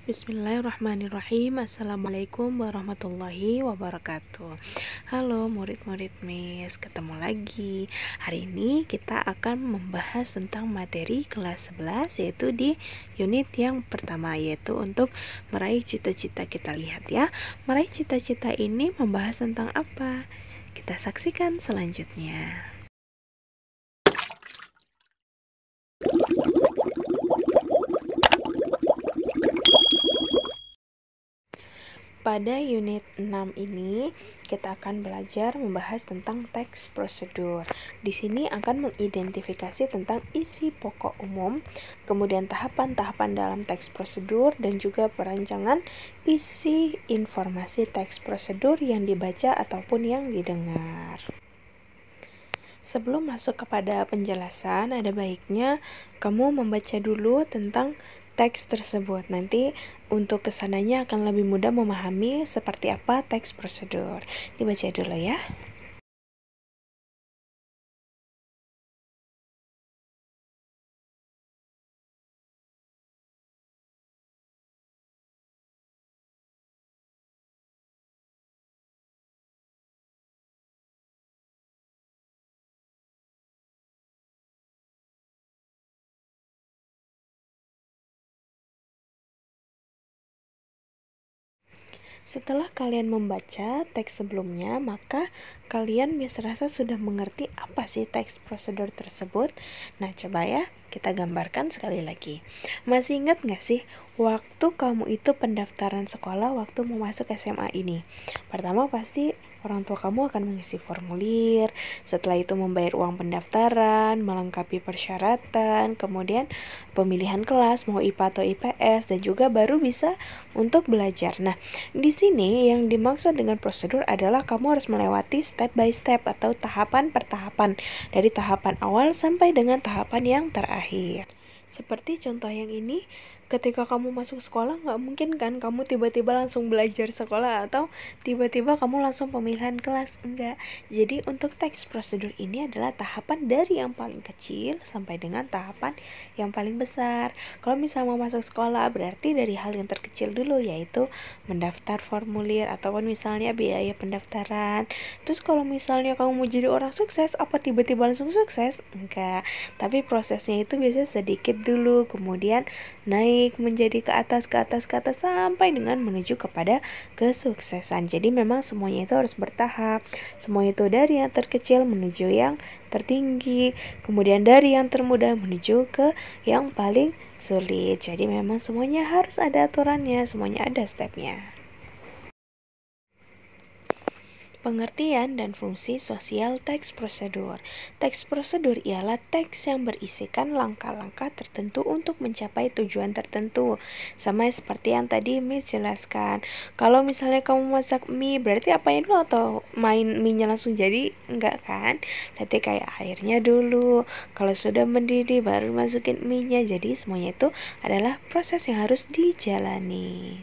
Bismillahirrahmanirrahim. Assalamualaikum warahmatullahi wabarakatuh. Halo murid-murid Miss, ketemu lagi. Hari ini kita akan membahas tentang materi kelas 11, yaitu di unit yang pertama, yaitu untuk meraih cita-cita. Kita lihat ya, meraih cita-cita ini membahas tentang apa? Kita saksikan selanjutnya. Pada unit 6 ini, kita akan belajar membahas tentang teks prosedur. Di sini akan mengidentifikasi tentang isi pokok umum, kemudian tahapan-tahapan dalam teks prosedur, dan juga perancangan isi informasi teks prosedur yang dibaca ataupun yang didengar. Sebelum masuk kepada penjelasan, ada baiknya kamu membaca dulu tentang teks tersebut. Nanti untuk kesananya akan lebih mudah memahami seperti apa teks prosedur. Dibaca dulu ya. Setelah kalian membaca teks sebelumnya, maka kalian rasa sudah mengerti apa sih teks prosedur tersebut. Nah, coba ya, kita gambarkan sekali lagi. Masih ingat nggak sih, waktu kamu itu pendaftaran sekolah waktu mau masuk SMA ini? Pertama pasti orang tua kamu akan mengisi formulir, setelah itu membayar uang pendaftaran, melengkapi persyaratan, kemudian pemilihan kelas mau IPA atau IPS, dan juga baru bisa untuk belajar. Nah, di sini yang dimaksud dengan prosedur adalah kamu harus melewati step by step atau tahapan per tahapan, dari tahapan awal sampai dengan tahapan yang terakhir. Seperti contoh yang ini, ketika kamu masuk sekolah, nggak mungkin kan kamu tiba-tiba langsung belajar sekolah atau tiba-tiba kamu langsung pemilihan kelas, enggak. Jadi untuk teks prosedur ini adalah tahapan dari yang paling kecil sampai dengan tahapan yang paling besar. Kalau misalnya mau masuk sekolah, berarti dari hal yang terkecil dulu, yaitu mendaftar formulir ataupun misalnya biaya pendaftaran. Terus kalau misalnya kamu mau jadi orang sukses, apa tiba-tiba langsung sukses? Enggak. Tapi prosesnya itu biasanya sedikit dulu, kemudian naik menjadi ke atas sampai dengan menuju kepada kesuksesan. Jadi memang semuanya itu harus bertahap. Semua itu dari yang terkecil menuju yang tertinggi, kemudian dari yang termudah menuju ke yang paling sulit. Jadi memang semuanya harus ada aturannya, semuanya ada stepnya. Pengertian dan fungsi sosial teks prosedur. Teks prosedur ialah teks yang berisikan langkah-langkah tertentu untuk mencapai tujuan tertentu. Sama seperti yang tadi Miss jelaskan. Kalau misalnya kamu masak mie, berarti apain dulu atau main mie-nya langsung jadi? Enggak kan? Berarti kayak airnya dulu. Kalau sudah mendidih baru masukin mie-nya. Jadi semuanya itu adalah proses yang harus dijalani.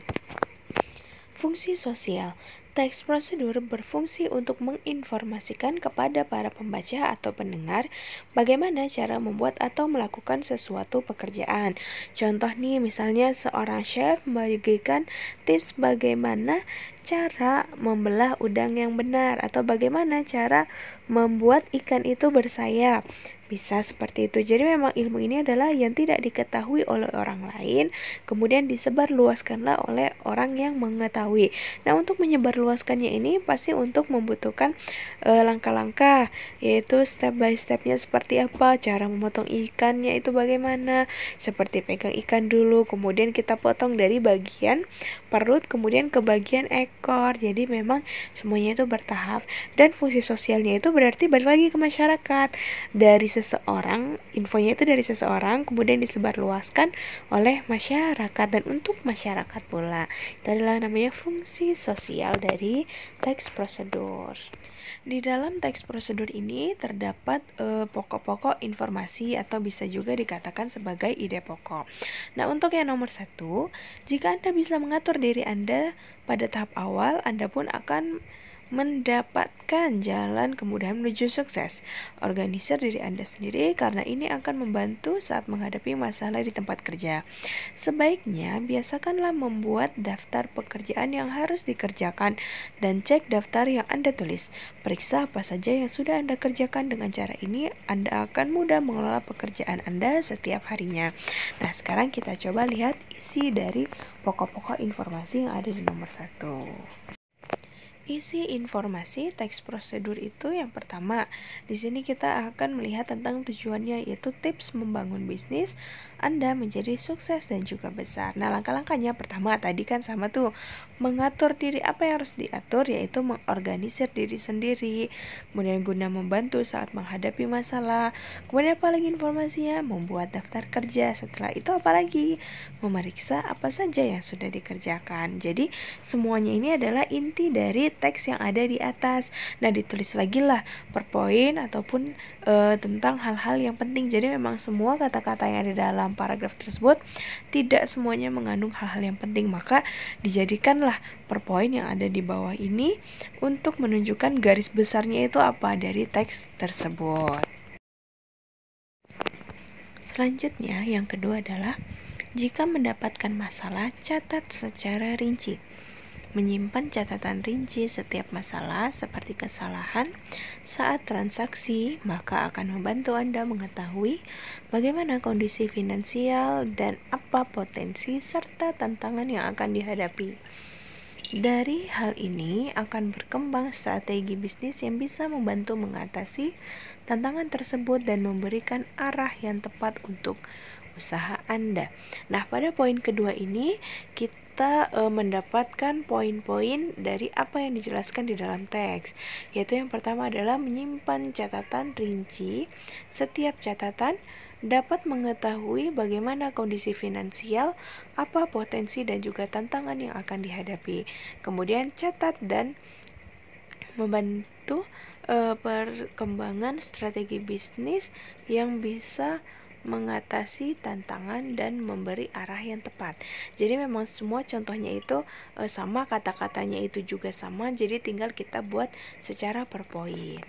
Fungsi sosial. Teks prosedur berfungsi untuk menginformasikan kepada para pembaca atau pendengar bagaimana cara membuat atau melakukan sesuatu pekerjaan. Contoh nih, misalnya seorang chef membagikan tips bagaimana cara membelah udang yang benar atau bagaimana cara membuat ikan itu bersayap. Bisa seperti itu. Jadi memang ilmu ini adalah yang tidak diketahui oleh orang lain, kemudian disebarluaskanlah oleh orang yang mengetahui. Nah, untuk menyebarluaskannya ini pasti untuk membutuhkan langkah-langkah, yaitu step by stepnya seperti apa, cara memotong ikannya itu bagaimana, seperti pegang ikan dulu, kemudian kita potong dari bagian perut, kemudian ke bagian ekor. Jadi memang semuanya itu bertahap. Dan fungsi sosialnya itu berarti balik lagi ke masyarakat. Dari seseorang, infonya itu dari seseorang, kemudian disebarluaskan oleh masyarakat dan untuk masyarakat pula. Itu adalah namanya fungsi sosial dari teks prosedur. Di dalam teks prosedur ini terdapat pokok-pokok informasi atau bisa juga dikatakan sebagai ide pokok. Nah, untuk yang nomor 1, jika Anda bisa mengatur diri Anda pada tahap awal, Anda pun akan mendapatkan jalan kemudahan menuju sukses. Organisir diri Anda sendiri karena ini akan membantu saat menghadapi masalah di tempat kerja. Sebaiknya biasakanlah membuat daftar pekerjaan yang harus dikerjakan dan cek daftar yang Anda tulis. Periksa apa saja yang sudah Anda kerjakan. Dengan cara ini Anda akan mudah mengelola pekerjaan Anda setiap harinya. Nah, sekarang kita coba lihat isi dari pokok-pokok informasi yang ada di nomor 1. Isi informasi teks prosedur itu yang pertama. Di sini kita akan melihat tentang tujuannya, yaitu tips membangun bisnis Anda menjadi sukses dan juga besar. Nah, langkah-langkahnya pertama tadi kan sama tuh, mengatur diri. Apa yang harus diatur? Yaitu mengorganisir diri sendiri, kemudian guna membantu saat menghadapi masalah. Kemudian apa lagi informasinya? Membuat daftar kerja. Setelah itu apa lagi? Memeriksa apa saja yang sudah dikerjakan. Jadi semuanya ini adalah inti dari teks yang ada di atas. Nah, ditulis lagi lah per poin ataupun tentang hal-hal yang penting. Jadi memang semua kata-kata yang ada dalam paragraf tersebut tidak semuanya mengandung hal-hal yang penting, maka dijadikanlah per poin yang ada di bawah ini untuk menunjukkan garis besarnya itu apa dari teks tersebut. Selanjutnya, yang kedua adalah jika mendapatkan masalah, catat secara rinci. Menyimpan catatan rinci setiap masalah seperti kesalahan saat transaksi, maka akan membantu Anda mengetahui bagaimana kondisi finansial dan apa potensi serta tantangan yang akan dihadapi. Dari hal ini akan berkembang strategi bisnis yang bisa membantu mengatasi tantangan tersebut dan memberikan arah yang tepat untuk usaha Anda. Nah, pada poin kedua ini kita mendapatkan poin-poin dari apa yang dijelaskan di dalam teks, yaitu yang pertama adalah menyimpan catatan rinci. Setiap catatan dapat mengetahui bagaimana kondisi finansial, apa potensi dan juga tantangan yang akan dihadapi. Kemudian catat dan membantu perkembangan strategi bisnis yang bisa mengatasi tantangan dan memberi arah yang tepat. Jadi memang semua contohnya itu sama, kata-katanya itu juga sama, jadi tinggal kita buat secara per poin.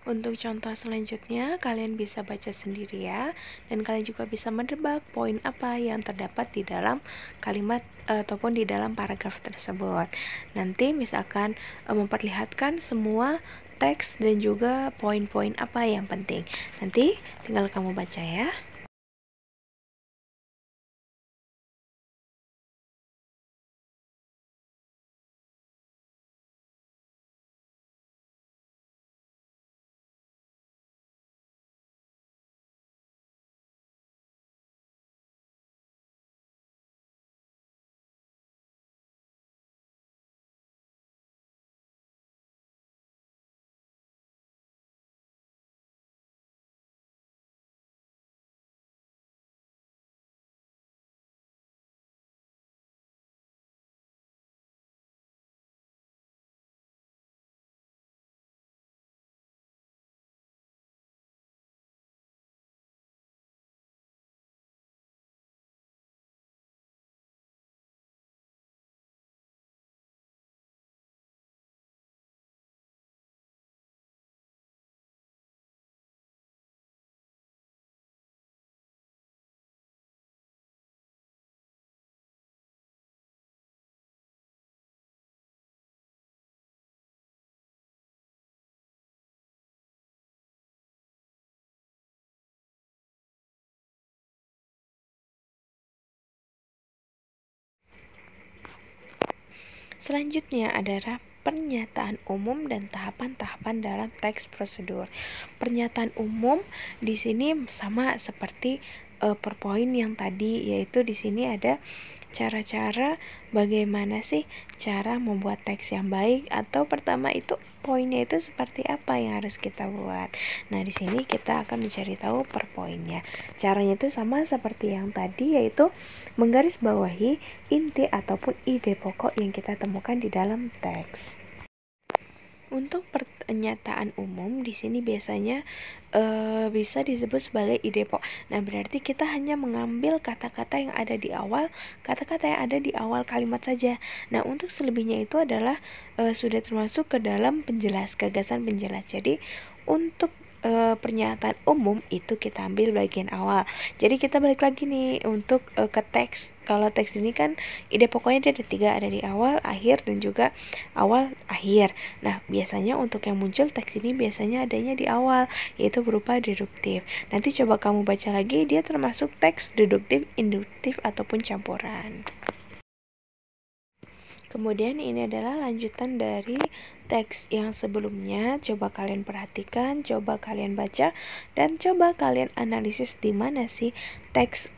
Untuk contoh selanjutnya, kalian bisa baca sendiri ya, dan kalian juga bisa menebak poin apa yang terdapat di dalam kalimat ataupun di dalam paragraf tersebut. Nanti misalkan memperlihatkan semua teks dan juga poin-poin apa yang penting. Nanti tinggal kamu baca ya. Selanjutnya adalah pernyataan umum dan tahapan-tahapan dalam teks prosedur. Pernyataan umum di sini sama seperti per poin yang tadi, yaitu di sini ada cara-cara bagaimana sih cara membuat teks yang baik, atau pertama itu poinnya itu seperti apa yang harus kita buat. Nah, di sini kita akan mencari tahu per poinnya. Caranya itu sama seperti yang tadi, yaitu menggarisbawahi inti ataupun ide pokok yang kita temukan di dalam teks. Untuk pernyataan umum di sini biasanya bisa disebut sebagai ide pokok. Nah, berarti kita hanya mengambil kata-kata yang ada di awal, kata-kata yang ada di awal kalimat saja. Nah, untuk selebihnya itu adalah sudah termasuk ke dalam gagasan penjelas. Jadi, untuk pernyataan umum itu kita ambil bagian awal. Jadi kita balik lagi nih untuk ke teks. Kalau teks ini kan ide pokoknya ada 3, ada di awal, akhir, dan juga awal, akhir. Nah, biasanya untuk yang muncul teks ini biasanya adanya di awal, yaitu berupa deduktif. Nanti coba kamu baca lagi, dia termasuk teks deduktif, induktif, ataupun campuran. Kemudian ini adalah lanjutan dari teks yang sebelumnya. Coba kalian perhatikan, coba kalian baca, dan coba kalian analisis di mana sih teks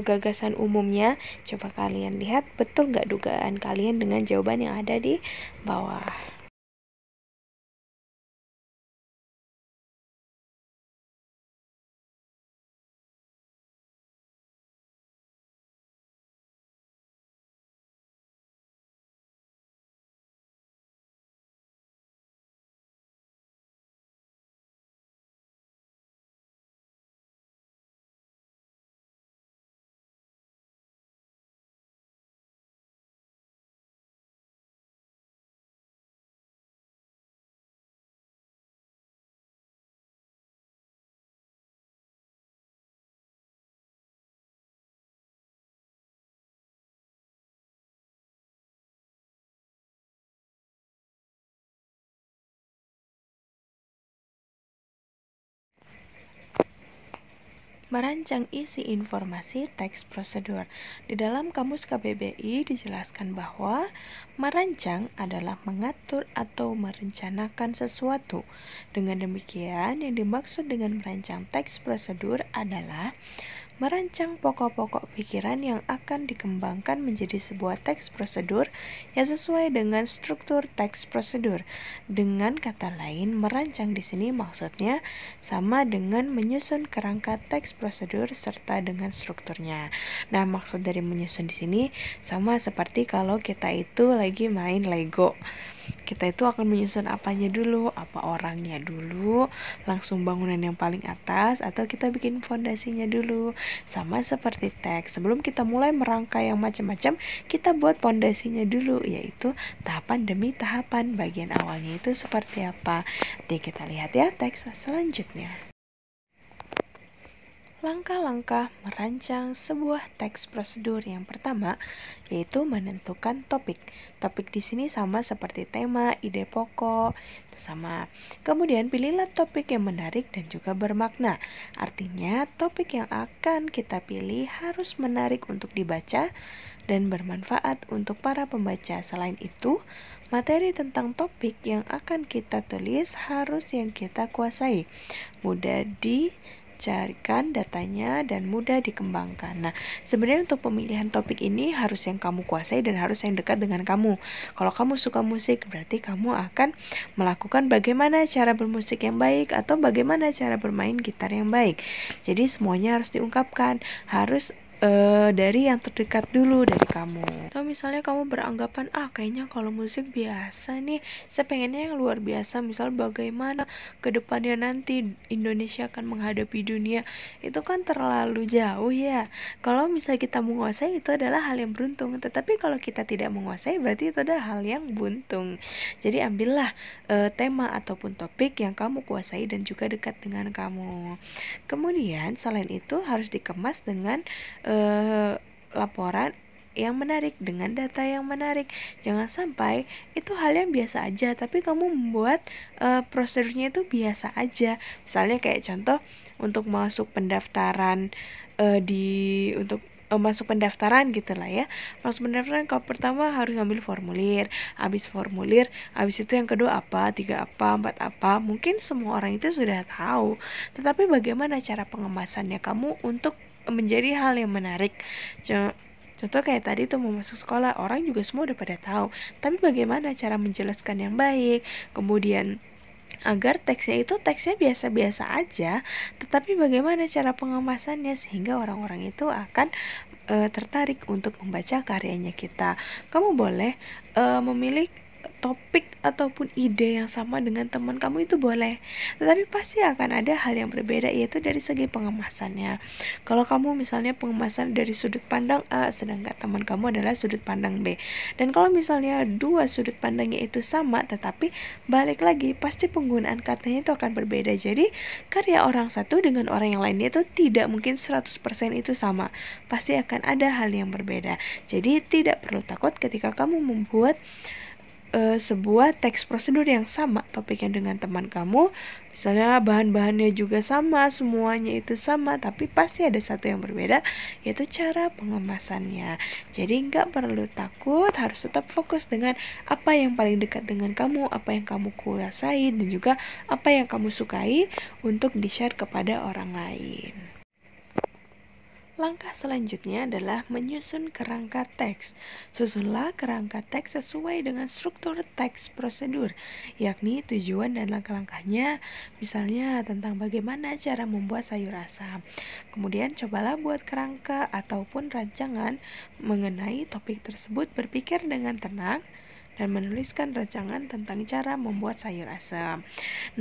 gagasan umumnya. Coba kalian lihat betul nggak dugaan kalian dengan jawaban yang ada di bawah. Merancang isi informasi teks prosedur. Di dalam kamus KBBI dijelaskan bahwa merancang adalah mengatur atau merencanakan sesuatu. Dengan demikian, yang dimaksud dengan merancang teks prosedur adalah merancang pokok-pokok pikiran yang akan dikembangkan menjadi sebuah teks prosedur yang sesuai dengan struktur teks prosedur. Dengan kata lain, merancang di sini maksudnya sama dengan menyusun kerangka teks prosedur serta dengan strukturnya. Nah, maksud dari menyusun di sini sama seperti kalau kita itu lagi main Lego. Kita itu akan menyusun apanya dulu, apa orangnya dulu, langsung bangunan yang paling atas, atau kita bikin fondasinya dulu. Sama seperti teks, sebelum kita mulai merangkai yang macam-macam, kita buat fondasinya dulu, yaitu tahapan demi tahapan. Bagian awalnya itu seperti apa. Nanti kita lihat ya teks selanjutnya. Langkah-langkah merancang sebuah teks prosedur yang pertama yaitu menentukan topik. Topik di sini sama seperti tema, ide pokok, sama. Kemudian pilihlah topik yang menarik dan juga bermakna. Artinya topik yang akan kita pilih harus menarik untuk dibaca dan bermanfaat untuk para pembaca. Selain itu, materi tentang topik yang akan kita tulis harus yang kita kuasai, mudah dicarikan datanya dan mudah dikembangkan. Nah, sebenarnya untuk pemilihan topik ini harus yang kamu kuasai dan harus yang dekat dengan kamu. Kalau kamu suka musik, berarti kamu akan melakukan bagaimana cara bermusik yang baik atau bagaimana cara bermain gitar yang baik. Jadi semuanya harus diungkapkan, harus dari yang terdekat dulu dari kamu. Atau misalnya kamu beranggapan kayaknya kalau musik biasa nih, saya pengennya yang luar biasa. Misal bagaimana kedepannya nanti Indonesia akan menghadapi dunia, itu kan terlalu jauh ya. Kalau misalnya kita menguasai, itu adalah hal yang beruntung. Tetapi kalau kita tidak menguasai, berarti itu adalah hal yang buntung. Jadi ambillah tema ataupun topik yang kamu kuasai dan juga dekat dengan kamu. Kemudian selain itu harus dikemas dengan laporan yang menarik, dengan data yang menarik. Jangan sampai itu hal yang biasa aja, tapi kamu membuat prosedurnya itu biasa aja. Misalnya kayak contoh untuk masuk pendaftaran masuk pendaftaran gitu lah ya. Masuk pendaftaran kau pertama harus ngambil formulir, habis itu yang kedua apa, 3 apa, 4 apa. Mungkin semua orang itu sudah tahu, tetapi bagaimana cara pengemasannya kamu untuk menjadi hal yang menarik. Contoh kayak tadi tuh mau masuk sekolah, orang juga semua udah pada tahu, tapi bagaimana cara menjelaskan yang baik, kemudian agar teksnya biasa-biasa aja, tetapi bagaimana cara pengemasannya sehingga orang-orang itu akan tertarik untuk membaca karyanya kita. Kamu boleh memilih topik ataupun ide yang sama dengan teman kamu itu boleh, tetapi pasti akan ada hal yang berbeda, yaitu dari segi pengemasannya. Kalau kamu misalnya pengemasan dari sudut pandang A, sedangkan teman kamu adalah sudut pandang B, dan kalau misalnya dua sudut pandangnya itu sama, tetapi balik lagi pasti penggunaan katanya itu akan berbeda. Jadi karya orang satu dengan orang yang lainnya itu tidak mungkin 100% itu sama, pasti akan ada hal yang berbeda. Jadi tidak perlu takut ketika kamu membuat sebuah teks prosedur yang sama topiknya dengan teman kamu, misalnya bahan-bahannya juga sama, semuanya itu sama, tapi pasti ada satu yang berbeda, yaitu cara pengemasannya. Jadi nggak perlu takut, harus tetap fokus dengan apa yang paling dekat dengan kamu, apa yang kamu kuasai, dan juga apa yang kamu sukai untuk di-share kepada orang lain. Langkah selanjutnya adalah menyusun kerangka teks. Susunlah kerangka teks sesuai dengan struktur teks prosedur, yakni tujuan dan langkah-langkahnya, misalnya tentang bagaimana cara membuat sayur asam. Kemudian cobalah buat kerangka ataupun rancangan mengenai topik tersebut, berpikir dengan tenang dan menuliskan rancangan tentang cara membuat sayur asam.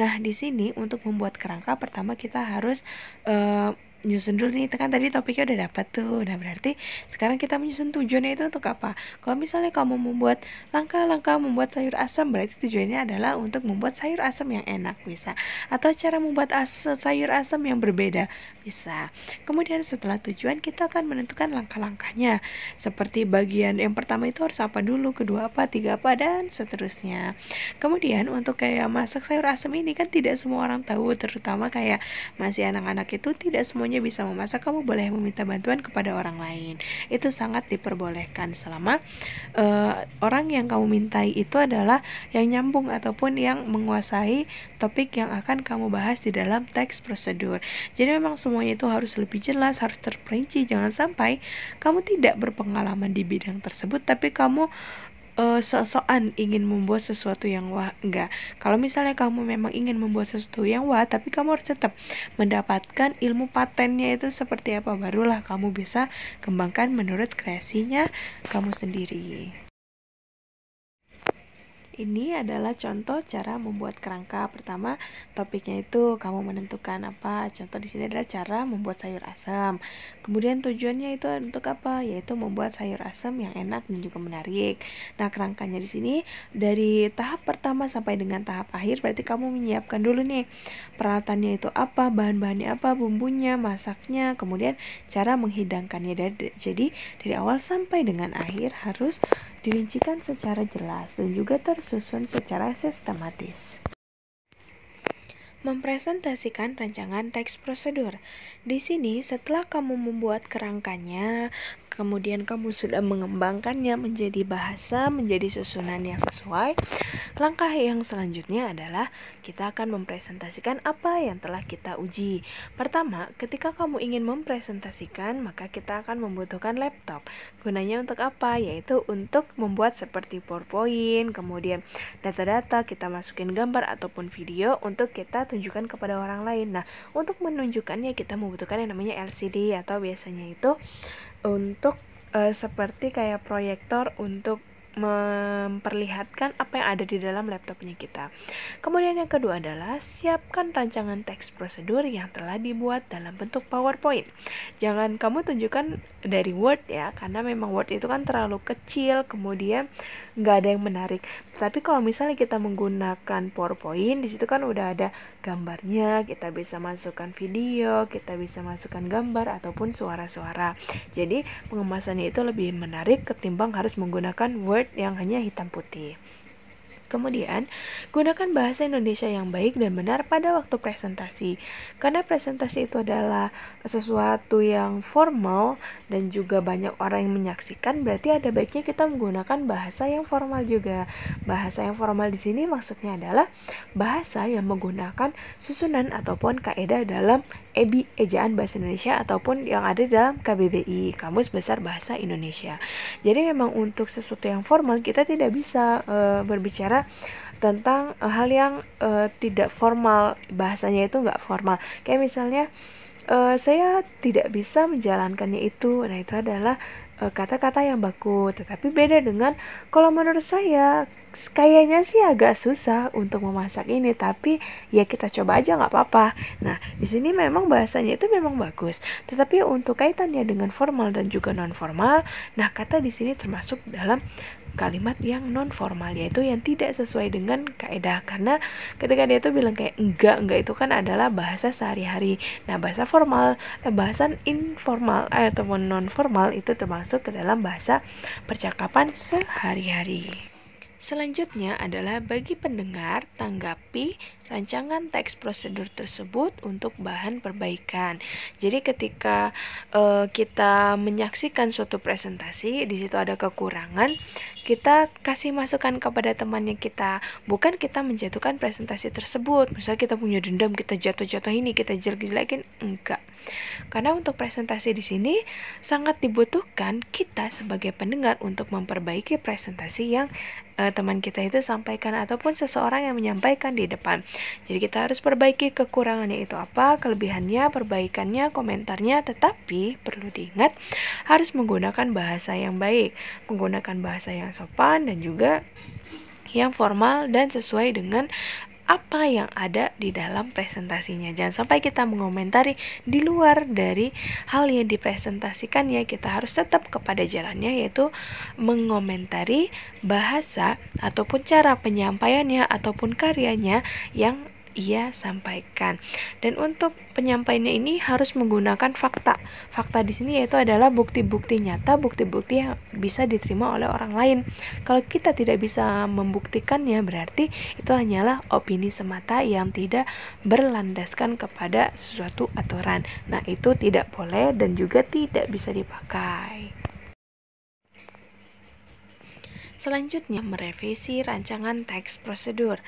Nah, di sini untuk membuat kerangka pertama kita harus nyusun dulu nih, kan tadi topiknya udah dapat tuh. Nah, berarti sekarang kita menyusun tujuannya itu untuk apa. Kalau misalnya kamu membuat langkah-langkah membuat sayur asam, berarti tujuannya adalah untuk membuat sayur asam yang enak, bisa. Atau cara membuat sayur asam yang berbeda, bisa. Kemudian setelah tujuan, kita akan menentukan langkah-langkahnya, seperti bagian yang pertama itu harus apa dulu, kedua apa, tiga apa, dan seterusnya. Kemudian untuk kayak masak sayur asam ini kan tidak semua orang tahu, terutama kayak masih anak-anak itu tidak semuanya bisa memasak. Kamu boleh meminta bantuan kepada orang lain, itu sangat diperbolehkan selama orang yang kamu mintai itu adalah yang nyambung ataupun yang menguasai topik yang akan kamu bahas di dalam teks prosedur. Jadi memang semuanya itu harus lebih jelas, harus terperinci. Jangan sampai kamu tidak berpengalaman di bidang tersebut tapi kamu sok-sokan ingin membuat sesuatu yang wah. Enggak. Kalau misalnya kamu memang ingin membuat sesuatu yang wah, tapi kamu harus tetap mendapatkan ilmu patennya itu seperti apa, barulah kamu bisa kembangkan menurut kreasinya kamu sendiri. Ini adalah contoh cara membuat kerangka. Pertama, topiknya itu kamu menentukan apa. Contoh di sini adalah cara membuat sayur asam. Kemudian tujuannya itu untuk apa? Yaitu membuat sayur asam yang enak dan juga menarik. Nah, kerangkanya di sini dari tahap pertama sampai dengan tahap akhir, berarti kamu menyiapkan dulu nih peralatannya itu apa, bahan-bahannya apa, bumbunya, masaknya, kemudian cara menghidangkannya. Jadi dari awal sampai dengan akhir harus dirincikan secara jelas dan juga tersusun secara sistematis. Mempresentasikan rancangan teks prosedur. Di sini setelah kamu membuat kerangkanya, kemudian kamu sudah mengembangkannya menjadi bahasa, menjadi susunan yang sesuai, langkah yang selanjutnya adalah kita akan mempresentasikan apa yang telah kita uji. Pertama, ketika kamu ingin mempresentasikan, maka kita akan membutuhkan laptop. Gunanya untuk apa? Yaitu untuk membuat seperti PowerPoint, kemudian data-data, kita masukin gambar ataupun video untuk kita tunjukkan kepada orang lain. Nah, untuk menunjukkannya kita membutuhkan yang namanya LCD, atau biasanya itu untuk seperti kayak proyektor untuk memperlihatkan apa yang ada di dalam laptopnya kita. Kemudian yang kedua adalah siapkan rancangan teks prosedur yang telah dibuat dalam bentuk PowerPoint. Jangan kamu tunjukkan dari Word ya, karena memang Word itu kan terlalu kecil, kemudian nggak ada yang menarik. Tapi kalau misalnya kita menggunakan PowerPoint, di situ kan udah ada gambarnya, kita bisa masukkan video, kita bisa masukkan gambar ataupun suara-suara. Jadi pengemasannya itu lebih menarik ketimbang harus menggunakan Word yang hanya hitam putih. Kemudian, gunakan bahasa Indonesia yang baik dan benar pada waktu presentasi. Karena presentasi itu adalah sesuatu yang formal dan juga banyak orang yang menyaksikan, berarti ada baiknya kita menggunakan bahasa yang formal juga. Bahasa yang formal di sini maksudnya adalah bahasa yang menggunakan susunan ataupun kaidah dalam EBI, Ejaan Bahasa Indonesia, ataupun yang ada dalam KBBI, Kamus Besar Bahasa Indonesia. Jadi memang untuk sesuatu yang formal kita tidak bisa berbicara tentang hal yang tidak formal, bahasanya itu nggak formal. Kayak misalnya saya tidak bisa menjalankannya itu. Nah, itu adalah kata-kata yang baku. Tetapi beda dengan kalau menurut saya kayaknya sih agak susah untuk memasak ini, tapi ya kita coba aja nggak apa-apa. Nah, di sini memang bahasanya itu memang bagus, tetapi untuk kaitannya dengan formal dan juga non formal, nah kata di sini termasuk dalam kalimat yang non formal, yaitu yang tidak sesuai dengan kaidah. Karena ketika dia itu bilang kayak enggak itu kan adalah bahasa sehari-hari. Nah, bahasa formal, bahasa informal ataupun non formal itu termasuk ke dalam bahasa percakapan sehari-hari. Selanjutnya adalah bagi pendengar, tanggapi rancangan teks prosedur tersebut untuk bahan perbaikan. Jadi ketika kita menyaksikan suatu presentasi, di situ ada kekurangan, kita kasih masukan kepada temannya kita. Bukan kita menjatuhkan presentasi tersebut. Misalnya kita punya dendam, kita jatuh-jatuh ini, kita jelek-jelekin, enggak. Karena untuk presentasi di sini sangat dibutuhkan kita sebagai pendengar untuk memperbaiki presentasi yang teman kita itu sampaikan ataupun seseorang yang menyampaikan di depan. Jadi kita harus perbaiki kekurangannya itu apa, kelebihannya, perbaikannya, komentarnya, tetapi perlu diingat harus menggunakan bahasa yang baik, menggunakan bahasa yang sopan dan juga yang formal dan sesuai dengan apa yang ada di dalam presentasinya. Jangan sampai kita mengomentari di luar dari hal yang dipresentasikan, ya kita harus tetap kepada jalannya, yaitu mengomentari bahasa ataupun cara penyampaiannya ataupun karyanya yang ia sampaikan. Dan untuk penyampaiannya ini harus menggunakan fakta. Fakta di sini yaitu adalah bukti-bukti nyata, bukti-bukti yang bisa diterima oleh orang lain. Kalau kita tidak bisa membuktikannya, berarti itu hanyalah opini semata yang tidak berlandaskan kepada sesuatu aturan. Nah, itu tidak boleh dan juga tidak bisa dipakai. Selanjutnya, merevisi rancangan teks prosedur.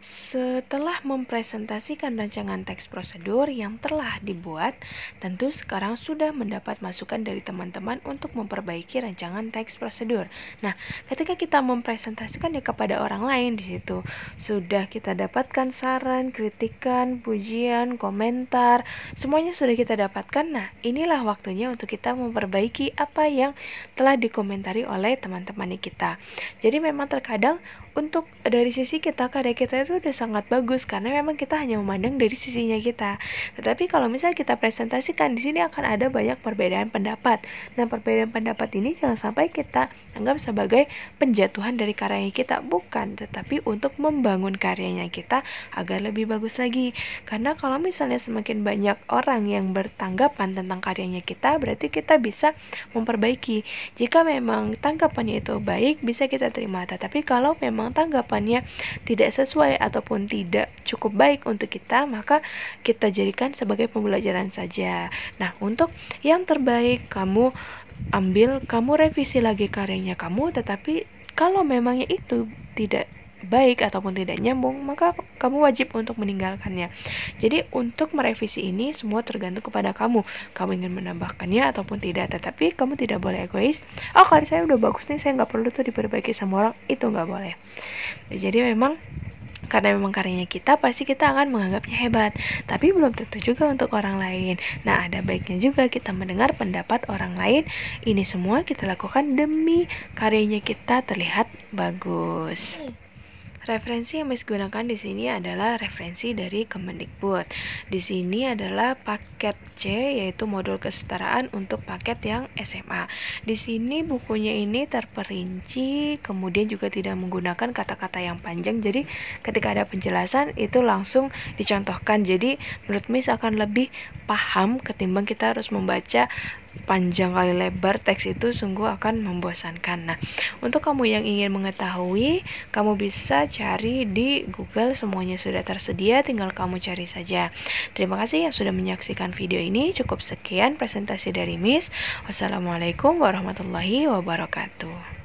Setelah mempresentasikan rancangan teks prosedur yang telah dibuat, tentu sekarang sudah mendapat masukan dari teman-teman untuk memperbaiki rancangan teks prosedur. Nah, ketika kita mempresentasikannya kepada orang lain, di situ sudah kita dapatkan saran, kritikan, pujian, komentar, semuanya sudah kita dapatkan. Nah, inilah waktunya untuk kita memperbaiki apa yang telah dikomentari oleh teman-teman kita. Jadi memang terkadang untuk dari sisi kita, karya kita itu udah sangat bagus karena memang kita hanya memandang dari sisinya kita. Tetapi kalau misalnya kita presentasikan, di sini akan ada banyak perbedaan pendapat. Nah, perbedaan pendapat ini jangan sampai kita anggap sebagai penjatuhan dari karyanya kita, bukan, tetapi untuk membangun karyanya kita agar lebih bagus lagi. Karena kalau misalnya semakin banyak orang yang bertanggapan tentang karyanya kita, berarti kita bisa memperbaiki. Jika memang tanggapannya itu baik, bisa kita terima. Tetapi kalau memang tanggapannya tidak sesuai ataupun tidak cukup baik untuk kita, maka kita jadikan sebagai pembelajaran saja. Nah, untuk yang terbaik kamu ambil, kamu revisi lagi karyanya kamu, tetapi kalau memangnya itu tidak baik ataupun tidak nyambung, maka kamu wajib untuk meninggalkannya. Jadi untuk merevisi ini semua tergantung kepada kamu ingin menambahkannya ataupun tidak. Tetapi kamu tidak boleh egois, oh karya saya udah bagus nih, saya nggak perlu tuh diperbaiki sama orang, itu nggak boleh. Jadi memang karena memang karyanya kita, pasti kita akan menganggapnya hebat, tapi belum tentu juga untuk orang lain. Nah, ada baiknya juga kita mendengar pendapat orang lain. Ini semua kita lakukan demi karyanya kita terlihat bagus. Referensi yang digunakan di sini adalah referensi dari Kemendikbud. Di sini adalah paket C, yaitu modul kesetaraan untuk paket yang SMA. Di sini bukunya ini terperinci, kemudian juga tidak menggunakan kata-kata yang panjang. Jadi ketika ada penjelasan itu langsung dicontohkan. Jadi menurut Miss akan lebih paham ketimbang kita harus membaca panjang kali lebar teks itu, sungguh akan membosankan. Nah, untuk kamu yang ingin mengetahui, kamu bisa cari di Google, semuanya sudah tersedia, tinggal kamu cari saja. Terima kasih yang sudah menyaksikan video ini. Cukup sekian presentasi dari Miss. Wassalamualaikum warahmatullahi wabarakatuh.